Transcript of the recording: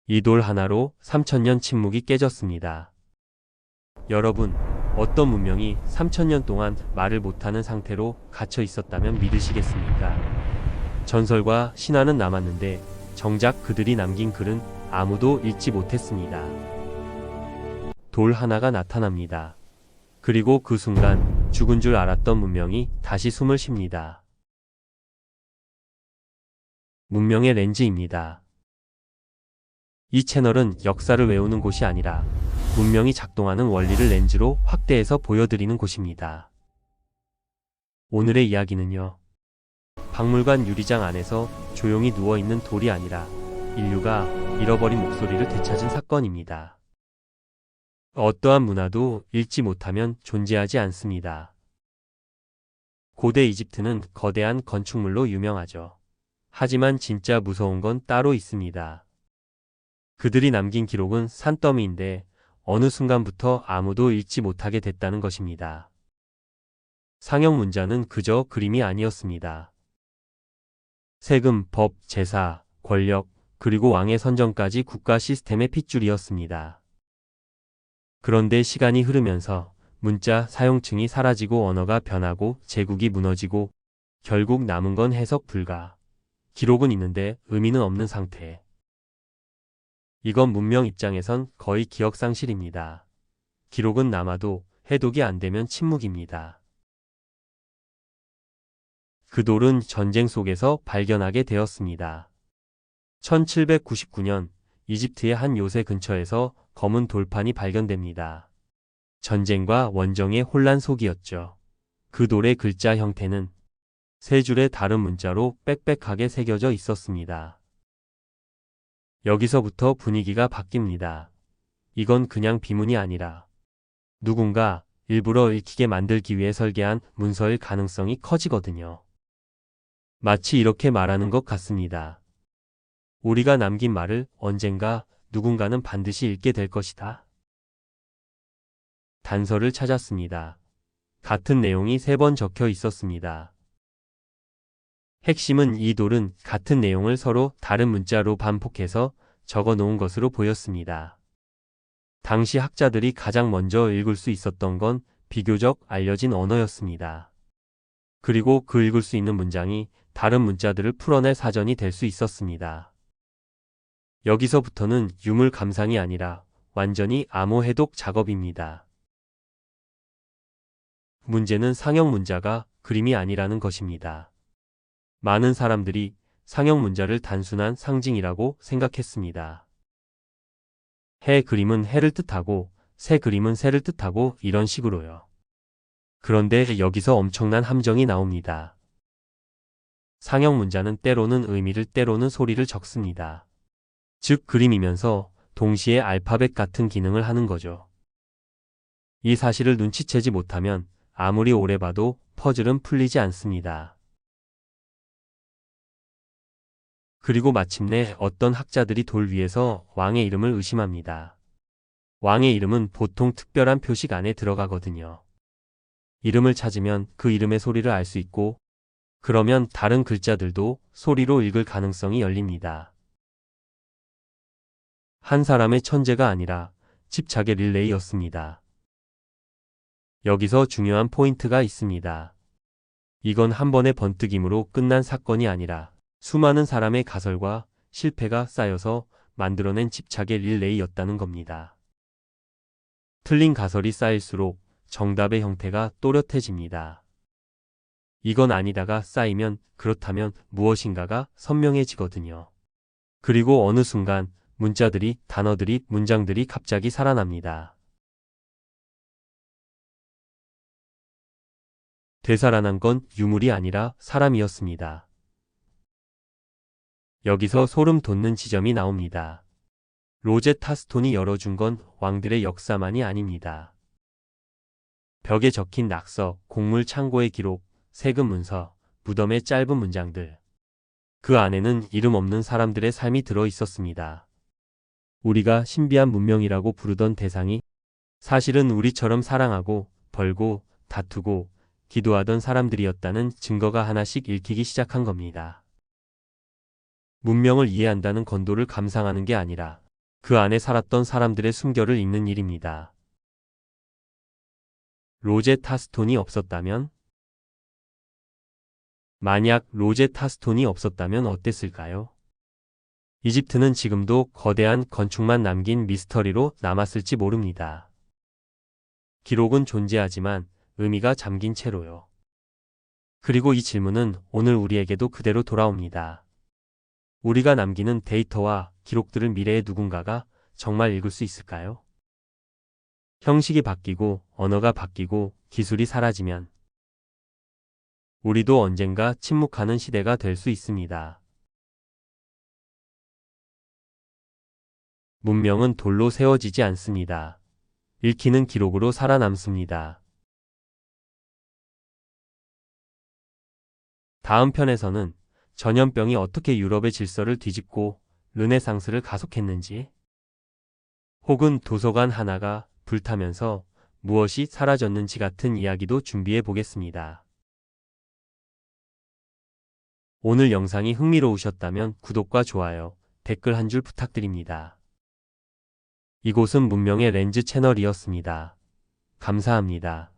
이 돌 하나로 3000년 침묵이 깨졌습니다. 여러분, 어떤 문명이 3000년 동안 말을 못하는 상태로 갇혀 있었다면 믿으시겠습니까? 전설과 신화는 남았는데 정작 그들이 남긴 글은 아무도 읽지 못했습니다. 돌 하나가 나타납니다. 그리고 그 순간 죽은 줄 알았던 문명이 다시 숨을 쉽니다. 문명의 렌즈입니다. 이 채널은 역사를 외우는 곳이 아니라 문명이 작동하는 원리를 렌즈로 확대해서 보여드리는 곳입니다. 오늘의 이야기는요, 박물관 유리장 안에서 조용히 누워있는 돌이 아니라 인류가 잃어버린 목소리를 되찾은 사건입니다. 어떠한 문화도 읽지 못하면 존재하지 않습니다. 고대 이집트는 거대한 건축물로 유명하죠. 하지만 진짜 무서운 건 따로 있습니다. 그들이 남긴 기록은 산더미인데 어느 순간부터 아무도 읽지 못하게 됐다는 것입니다. 상형 문자는 그저 그림이 아니었습니다. 세금, 법, 제사, 권력, 그리고 왕의 선정까지 국가 시스템의 핏줄이었습니다. 그런데 시간이 흐르면서 문자 사용층이 사라지고 언어가 변하고 제국이 무너지고 결국 남은 건 해석 불가. 기록은 있는데 의미는 없는 상태. 이건 문명 입장에선 거의 기억상실입니다. 기록은 남아도 해독이 안 되면 침묵입니다. 그 돌은 전쟁 속에서 발견하게 되었습니다. 1799년 이집트의 한 요새 근처에서 검은 돌판이 발견됩니다. 전쟁과 원정의 혼란 속이었죠. 그 돌의 글자 형태는 세 줄의 다른 문자로 빽빽하게 새겨져 있었습니다. 여기서부터 분위기가 바뀝니다. 이건 그냥 비문이 아니라 누군가 일부러 읽히게 만들기 위해 설계한 문서일 가능성이 커지거든요. 마치 이렇게 말하는 것 같습니다. 우리가 남긴 말을 언젠가 누군가는 반드시 읽게 될 것이다. 단서를 찾았습니다. 같은 내용이 3번 적혀 있었습니다. 핵심은 이 돌은 같은 내용을 서로 다른 문자로 반복해서 적어 놓은 것으로 보였습니다. 당시 학자들이 가장 먼저 읽을 수 있었던 건 비교적 알려진 언어였습니다. 그리고 그 읽을 수 있는 문장이 다른 문자들을 풀어낼 사전이 될 수 있었습니다. 여기서부터는 유물 감상이 아니라 완전히 암호 해독 작업입니다. 문제는 상형 문자가 그림이 아니라는 것입니다. 많은 사람들이 상형 문자를 단순한 상징이라고 생각했습니다. 해 그림은 해를 뜻하고 새 그림은 새를 뜻하고 이런 식으로요. 그런데 여기서 엄청난 함정이 나옵니다. 상형 문자는 때로는 의미를 때로는 소리를 적습니다. 즉 그림이면서 동시에 알파벳 같은 기능을 하는 거죠. 이 사실을 눈치채지 못하면 아무리 오래 봐도 퍼즐은 풀리지 않습니다. 그리고 마침내 어떤 학자들이 돌 위에서 왕의 이름을 의심합니다. 왕의 이름은 보통 특별한 표식 안에 들어가거든요. 이름을 찾으면 그 이름의 소리를 알 수 있고, 그러면 다른 글자들도 소리로 읽을 가능성이 열립니다. 한 사람의 천재가 아니라 집착의 릴레이였습니다. 여기서 중요한 포인트가 있습니다. 이건 한 번의 번뜩임으로 끝난 사건이 아니라 수많은 사람의 가설과 실패가 쌓여서 만들어낸 집착의 릴레이였다는 겁니다. 틀린 가설이 쌓일수록 정답의 형태가 또렷해집니다. 이건 아니다가 쌓이면 그렇다면 무엇인가가 선명해지거든요. 그리고 어느 순간 문자들이, 단어들이, 문장들이 갑자기 살아납니다. 되살아난 건 유물이 아니라 사람이었습니다. 여기서 소름 돋는 지점이 나옵니다. 로제타 스톤이 열어준 건 왕들의 역사만이 아닙니다. 벽에 적힌 낙서, 곡물 창고의 기록, 세금 문서, 무덤의 짧은 문장들. 그 안에는 이름 없는 사람들의 삶이 들어 있었습니다. 우리가 신비한 문명이라고 부르던 대상이 사실은 우리처럼 사랑하고 벌고 다투고 기도하던 사람들이었다는 증거가 하나씩 읽히기 시작한 겁니다. 문명을 이해한다는 건도를 감상하는 게 아니라 그 안에 살았던 사람들의 숨결을 읽는 일입니다. 로제타 스톤이 없었다면? 만약 로제타 스톤이 없었다면 어땠을까요? 이집트는 지금도 거대한 건축만 남긴 미스터리로 남았을지 모릅니다. 기록은 존재하지만 의미가 잠긴 채로요. 그리고 이 질문은 오늘 우리에게도 그대로 돌아옵니다. 우리가 남기는 데이터와 기록들을 미래의 누군가가 정말 읽을 수 있을까요? 형식이 바뀌고 언어가 바뀌고 기술이 사라지면 우리도 언젠가 침묵하는 시대가 될 수 있습니다. 문명은 돌로 세워지지 않습니다. 읽히는 기록으로 살아남습니다. 다음 편에서는 전염병이 어떻게 유럽의 질서를 뒤집고 르네상스를 가속했는지, 혹은 도서관 하나가 불타면서 무엇이 사라졌는지 같은 이야기도 준비해 보겠습니다. 오늘 영상이 흥미로우셨다면 구독과 좋아요, 댓글 한 줄 부탁드립니다. 이곳은 문명의 렌즈 채널이었습니다. 감사합니다.